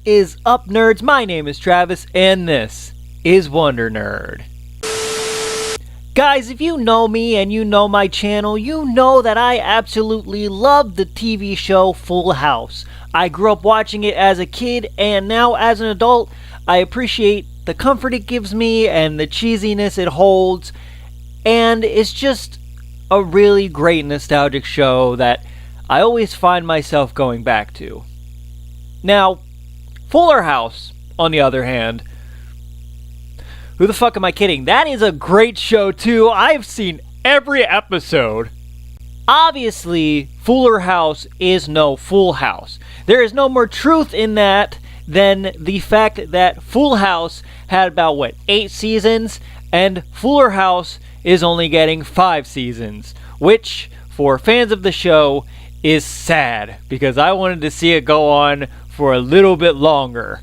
is up, nerds? My name is Travis, and this is Wonder Nerd. Guys, if you know me and you know my channel, you know that I absolutely love the TV show Full House. I grew up watching it as a kid, and now as an adult, I appreciate the comfort it gives me and the cheesiness it holds, and it's just a really great nostalgic show that I always find myself going back to. Now, Fuller House, on the other hand, who the fuck am I kidding? That is a great show too. I've seen every episode. Obviously, Fuller House is no Full House. There is no more truth in that than the fact that Full House had about, 8 seasons, and Fuller House is only getting 5 seasons, which, for fans of the show, is sad, because I wanted to see it go on for a little bit longer.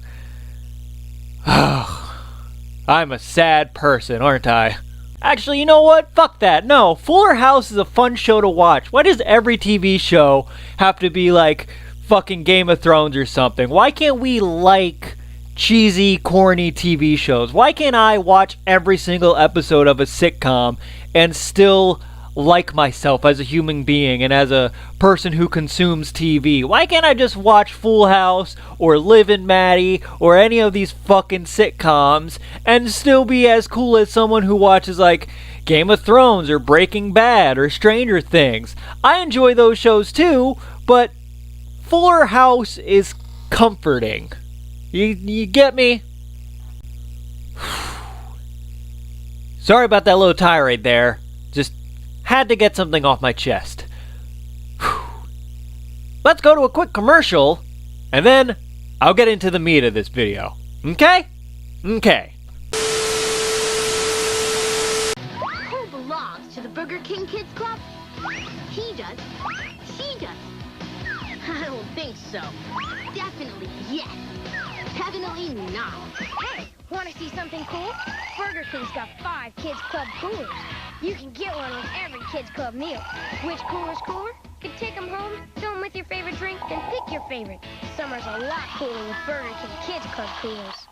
I'm a sad person, aren't I? Actually, you know what? Fuck that. No, Fuller House is a fun show to watch. Why does every TV show have to be like fucking Game of Thrones or something? Why can't we like cheesy, corny TV shows? Why can't I watch every single episode of a sitcom and still like myself as a human being and as a person who consumes TV? Why can't I just watch Full House or Liv and Maddie or any of these fucking sitcoms and still be as cool as someone who watches like Game of Thrones or Breaking Bad or Stranger Things? I enjoy those shows too, but Fuller House is comforting. You get me? Sorry about that little tirade there. Just had to get something off my chest. Let's go to a quick commercial, and then I'll get into the meat of this video. Okay? Okay. Who belongs to the Burger King Kids Club? He does. She does. I don't think so. Definitely yes. Definitely not. Hey, want to see something cool? Burger King's got 5 Kids Club coolers. You can get one with every Kids Club meal. Which cooler's cooler? You take them home, fill them with your favorite drink, then pick your favorite. Summer's a lot cooler with Burger King Kids Club coolers.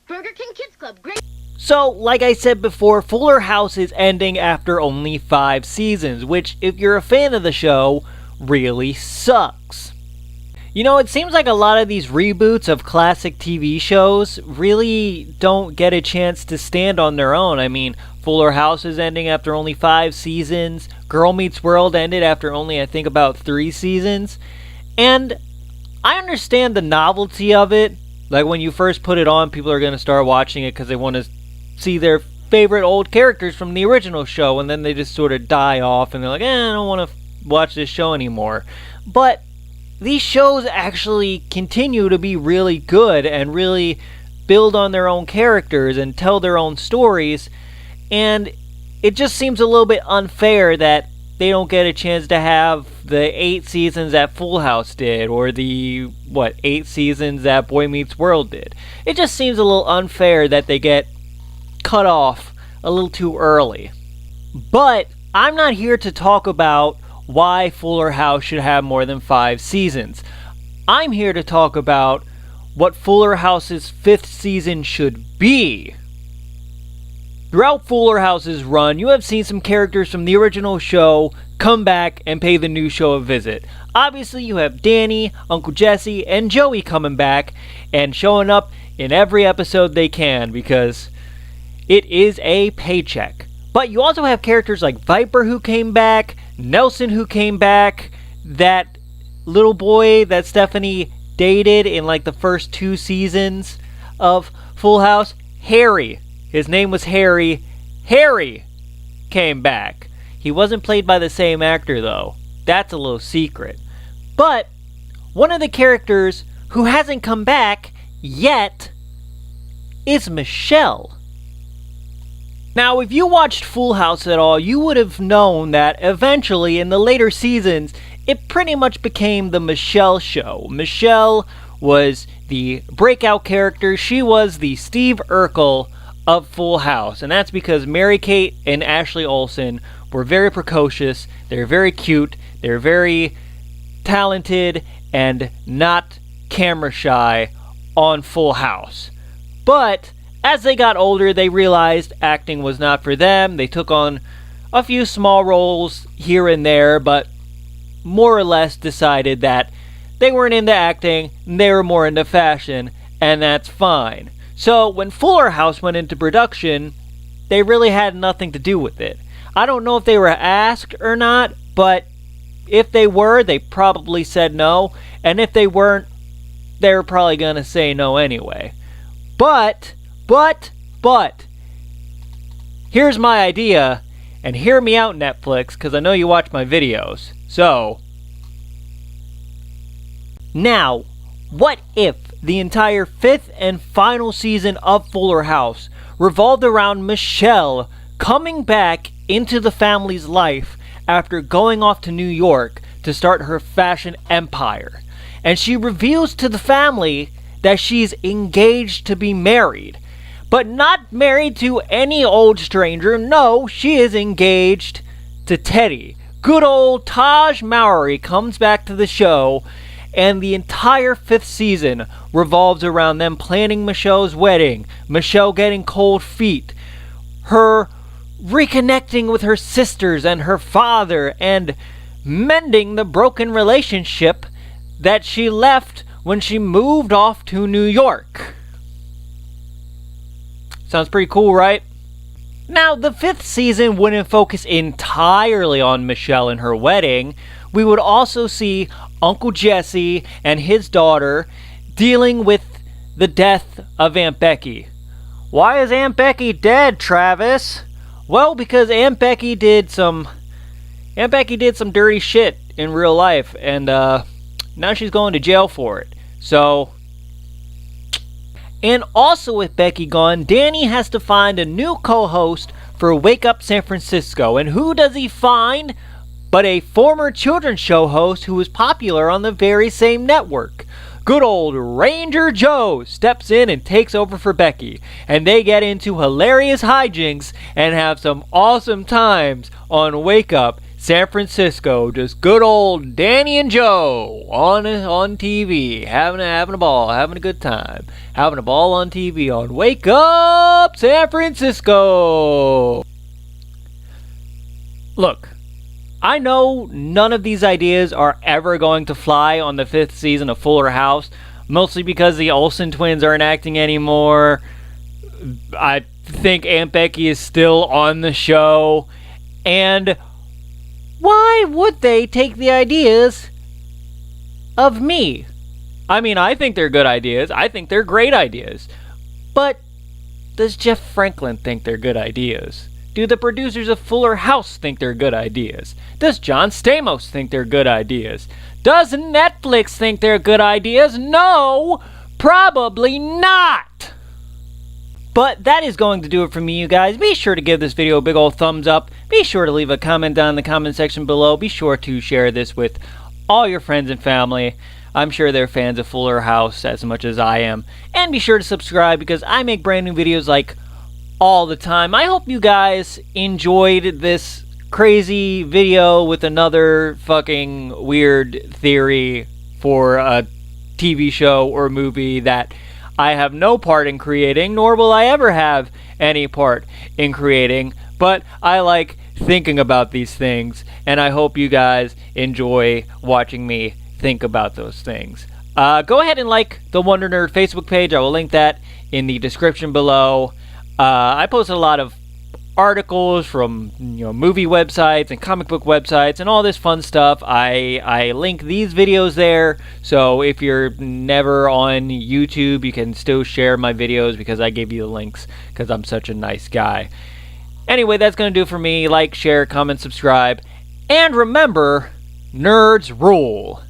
Burger King Kids Club, great. So, like I said before, Fuller House is ending after only 5 seasons, which, if you're a fan of the show, really sucks. You know, it seems like a lot of these reboots of classic TV shows really don't get a chance to stand on their own. I mean, Fuller House is ending after only 5 seasons. Girl Meets World ended after only, I think, about 3 seasons. And I understand the novelty of it. Like, when you first put it on, people are going to start watching it because they want to see their favorite old characters from the original show, and then they just sort of die off, and they're like, I don't want to watch this show anymore. But these shows actually continue to be really good and really build on their own characters and tell their own stories, and it just seems a little bit unfair that they don't get a chance to have the 8 seasons that Full House did, or the 8 seasons that Boy Meets World did. It just seems a little unfair that they get cut off a little too early. But I'm not here to talk about why Fuller House should have more than 5 seasons. I'm here to talk about what Fuller House's 5th season should be. Throughout Fuller House's run, you have seen some characters from the original show come back and pay the new show a visit. Obviously, you have Danny, Uncle Jesse, and Joey coming back and showing up in every episode they can because it is a paycheck. But you also have characters like Viper who came back, Nelson who came back, that little boy that Stephanie dated in like the first 2 seasons of Full House, Harry. His name was Harry. Harry came back. He wasn't played by the same actor though. That's a little secret. But one of the characters who hasn't come back yet is Michelle. Now, if you watched Full House at all, you would have known that eventually, in the later seasons, it pretty much became the Michelle show. Michelle was the breakout character. She was the Steve Urkel of Full House. And that's because Mary-Kate and Ashley Olsen were very precocious, they're very cute, they're very talented, and not camera shy on Full House. But as they got older, they realized acting was not for them. They took on a few small roles here and there, but more or less decided that they weren't into acting, they were more into fashion, and that's fine. So when Fuller House went into production, they really had nothing to do with it. I don't know if they were asked or not, but if they were, they probably said no, and if they weren't, they were probably going to say no anyway. But, here's my idea, and hear me out, Netflix, because I know you watch my videos. So, now, what if the entire 5th and final season of Fuller House revolved around Michelle coming back into the family's life after going off to New York to start her fashion empire? And she reveals to the family that she's engaged to be married. But not married to any old stranger. No, she is engaged to Teddy. Good old Taj Mowry comes back to the show, and the entire 5th season revolves around them planning Michelle's wedding, Michelle getting cold feet, her reconnecting with her sisters and her father, and mending the broken relationship that she left when she moved off to New York. Sounds pretty cool, right? Now, the 5th season wouldn't focus entirely on Michelle and her wedding. We would also see Uncle Jesse and his daughter dealing with the death of Aunt Becky. Why is Aunt Becky dead, Travis? Well, because Aunt Becky did some dirty shit in real life, and now she's going to jail for it. So, and also with Becky gone, Danny has to find a new co-host for Wake Up San Francisco. And who does he find but a former children's show host who was popular on the very same network? Good old Ranger Joe steps in and takes over for Becky, and they get into hilarious hijinks and have some awesome times on Wake Up San Francisco. Just good old Danny and Joe on TV, having a ball, having a good time, having a ball on TV on Wake Up San Francisco. Look, I know none of these ideas are ever going to fly on the 5th season of Fuller House, mostly because the Olsen twins aren't acting anymore. I think Aunt Becky is still on the show, and why would they take the ideas of me? I mean, I think they're good ideas. I think they're great ideas. But does Jeff Franklin think they're good ideas? Do the producers of Fuller House think they're good ideas? Does John Stamos think they're good ideas? Does Netflix think they're good ideas? No, probably not. But that is going to do it for me, you guys. Be sure to give this video a big old thumbs up. Be sure to leave a comment down in the comment section below. Be sure to share this with all your friends and family. I'm sure they're fans of Fuller House as much as I am. And be sure to subscribe because I make brand new videos like all the time. I hope you guys enjoyed this crazy video with another fucking weird theory for a TV show or movie that I have no part in creating, nor will I ever have any part in creating, but I like thinking about these things, and I hope you guys enjoy watching me think about those things. Go ahead and like the Wonder Nerd Facebook page. I will link that in the description below. I posted a lot of articles from movie websites and comic book websites and all this fun stuff. I link these videos there, so if you're never on YouTube, you can still share my videos because I gave you the links because I'm such a nice guy. Anyway, that's going to do it for me. Like, share, comment, subscribe, and remember, nerds rule.